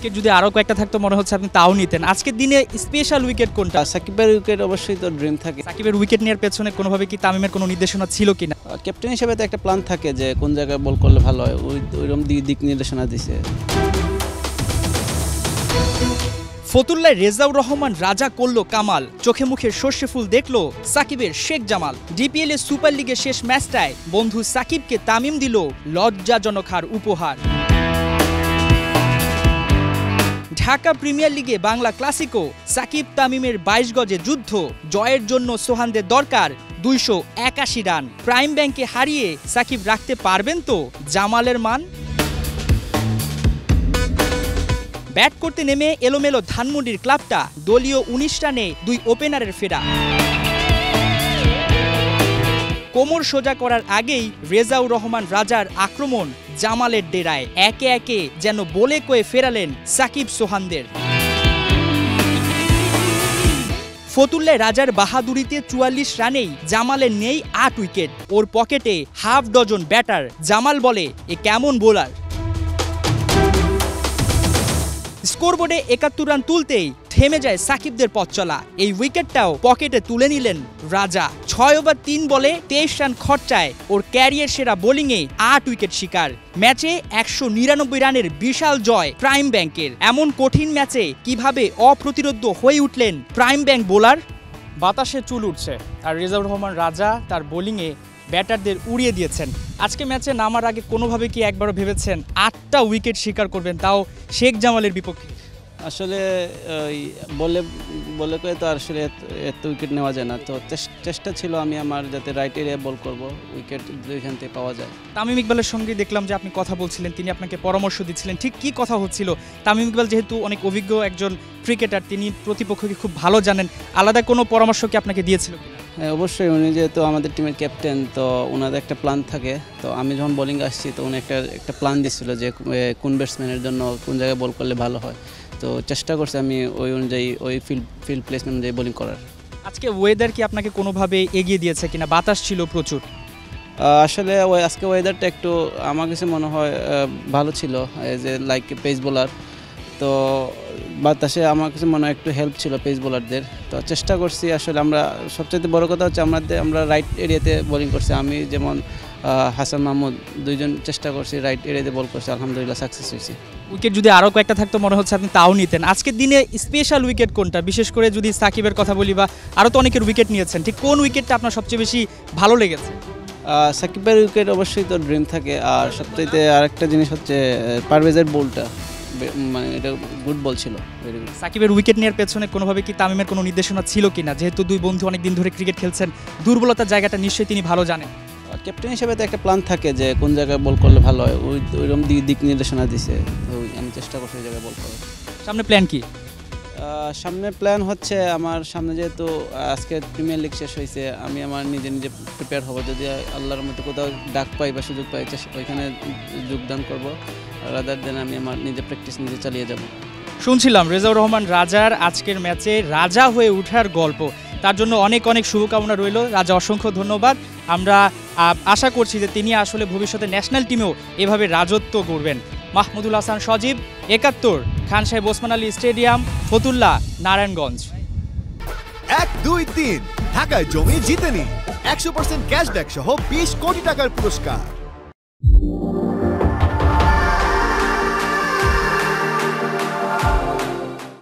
Wicket যদি আরও কয়েকটা থাকতো মনে হচ্ছে আপনি তাও নিতেন। আজকের দিনে স্পেশাল উইকেট কোনটা? সাকিবের উইকেট অবশ্যই তো ড্রিম থাকে। সাকিবের উইকেট নেওয়ার পেছনে কোনোভাবে কি তামিমের কোনো নির্দেশনা ছিল কিনা? ক্যাপ্টেন হিসেবে তো একটা প্ল্যান থাকে যে কোন জায়গায় বল করলে ভালো হয়, ওইরকম দিক নির্দেশনা দিছে। ফতুল্লায় রেজাউর রহমান রাজা করল কামাল, চোখে মুখে সর্ষে ফুল দেখলো সাকিবের শেখ জামাল। ডিপিএল এ সুপার লিগের শেষ ম্যাচটায় বন্ধু সাকিবকে তামিম দিল লজ্জাজনক হার উপহার। ঢাকা প্রিমিয়ার লিগে বাংলা ক্লাসিকো সাকিব তামিমের ২২ গজে যুদ্ধ, জয়ের জন্য সোহানদের দরকার ২৮১ রান। প্রাইম ব্যাংকে হারিয়ে সাকিব রাখতে পারবেন তো জামালের মান? ব্যাট করতে নেমে এলোমেলো ধানমন্ডির ক্লাবটা, দলীয় ১৯ রানে ২ ওপেনারের ফেরা। কোমর সোজা করার আগেই রেজাউর রহমান রাজার আক্রমণ জামালের ডেরায়, একে একে যেন বলে কয়ে ফেরালেন সাকিব সোহানদের। ফতুল্লায় রাজার বাহাদুরিতে ৪৪ রানেই জামালের নেই ৮ উইকেট, ওর পকেটে হাফ ডজন ব্যাটার। জামাল বলে, এ কেমন বোলার। স্কোরবোর্ডে ৭১ রান তুলতেই থেমে যায় সাকিবদের পথ চলা। এই উইকেটটাও পকেটে তুলে নিলেন রাজা। ৬ ওভার ৩ বলে ২৩ রান খরচায় ওর ক্যারিয়ার সেরা বোলিংয়ে ৮ উইকেট শিকার। ম্যাচে ১৯৯ রানের বিশাল জয় প্রাইম ব্যাংকের। এমন কঠিন ম্যাচে কিভাবে অপ্রতিরোধ্য হয়ে উঠলেন প্রাইম ব্যাংক বোলার? বাতাসে চুল উঠছে আর রেজাউর রহমান রাজা তার বোলিংয়ে ব্যাটারদের উড়িয়ে দিয়েছেন। আজকে ম্যাচে নামার আগে কোনোভাবে কি একবারও ভেবেছেন ৮টা উইকেট শিকার করবেন, তাও শেখ জামালের বিপক্ষে? আসলে বলে করে তো আসলে এত উইকেট নেওয়া যায় না, তো চেষ্টা ছিল আমি আমার যাতে রাইট এরিয়া বল করব, উইকেট দুইখান থেকে পাওয়া যায়। তামিম ইকবালের সঙ্গে দেখলাম যে আপনি কথা বলছিলেন, তিনি আপনাকে পরামর্শ দিচ্ছিলেন, ঠিক কি কথা হচ্ছিল? তামিম ইকবাল যেহেতু অনেক অভিজ্ঞ একজন ক্রিকেটার, তিনি প্রতিপক্ষকে খুব ভালো জানেন, আলাদা কোনো পরামর্শ কি আপনাকে দিয়েছিল কিনা? হ্যাঁ, অবশ্যই। উনি যেহেতু আমাদের টিমের ক্যাপ্টেন, তো ওনাদের একটা প্ল্যান থাকে। তো আমি যখন বোলিং আসছি তো উনি একটা প্ল্যান দিচ্ছিল যে কোন ব্যাটসম্যানের জন্য কোন জায়গায় বল করলে ভালো হয়। তো চেষ্টা করছি আমি ওই অনুযায়ী, ওই ফিল্ড প্লেসমেন্ট অনুযায়ী বোলিং করার। আজকে ওয়েদার কি আপনাকে কোনোভাবে এগিয়ে দিয়েছে কিনা? বাতাস ছিল প্রচুর। আসলে আজকে ওয়েদারটা একটু আমার কাছে মনে হয় ভালো ছিল, যে লাইক পেস বোলার, তো বাতাসে আমার কাছে মনে হয় একটু হেল্প ছিল পেস বোলারদের। তো চেষ্টা করছি আসলে, আমরা সবচেয়ে বড় কথা হচ্ছে আমরা রাইট এরিয়াতে বোলিং করছি। আমি যেমন হাসান মাহমুদ, দুইজন চেষ্টা করছি রাইট এরিয়াতে বল করছি, আলহামদুলিল্লাহ সাকসেস হয়েছি। উইকেট যদি আরও কয়েকটা থাকতো মনে হচ্ছে আপনি তাও নিতেন। আজকের দিনে স্পেশাল উইকেট কোনটা? বিশেষ করে যদি সাকিবের কথা বলি, বা আরও তো অনেকের উইকেট নিয়েছেন, ঠিক কোন উইকেটটা আপনার সবচেয়ে বেশি ভালো লেগেছে? সাকিবের উইকেট অবশ্যই তো ড্রিম থাকে, আর সবচেয়ে আরেকটা জিনিস হচ্ছে পারভেজের বলটা, মানে এটা গুড বল ছিল, ভেরি গুড। সাকিবের উইকেট নেওয়ার পেছনে কোনোভাবে কি তামিমের কোনো নির্দেশনা ছিল কিনা? যেহেতু দুই বন্ধু অনেক দিন ধরে ক্রিকেট খেলছেন, দুর্বলতার জায়গাটা নিশ্চয়ই তিনি ভালো জানেন। ক্যাপ্টেন হিসেবে তো একটা প্ল্যান থাকে যে কোন জায়গায় বল করলে ভালো হয়, ওইরকম দিক নির্দেশনা দিছে। তো আমি চেষ্টা করছি ওই জায়গায় বল করার। সামনে প্ল্যান কি? সামনে প্ল্যান হচ্ছে আমার সামনে যেহেতু আজকে প্রিমিয়ার লিগ শেষ হয়েছে, আমি আমার নিজে প্রিপেয়ার হব। যদি আল্লাহর মতো কোথাও ডাক পাই বা সুযোগ পাই, ওইখানে যোগদান করব। রাদার দেন আমি আমার নিজে প্র্যাকটিস নিজে চালিয়ে যাব। শুনছিলাম রেজাউর রহমান রাজার আজকের ম্যাচে রাজা হয়ে ওঠার গল্প, তার জন্য অনেক অনেক শুভকামনা রইল। রাজা, অসংখ্য ধন্যবাদ। আমরা আশা করছি যে তিনি আসলে ভবিষ্যতে ন্যাশনাল টিমেও এভাবে রাজত্ব করবেন। মাহমুদুল হাসান সজীব, ৭১, খান সাহেব ওসমান আলী স্টেডিয়াম, ফতুল্লা, নারায়ণগঞ্জ। ১, ২, ৩ ঢাকায় জমি জিতে নিন ১০০% ক্যাশব্যাক সহ ২০ কোটি টাকার পুরস্কার।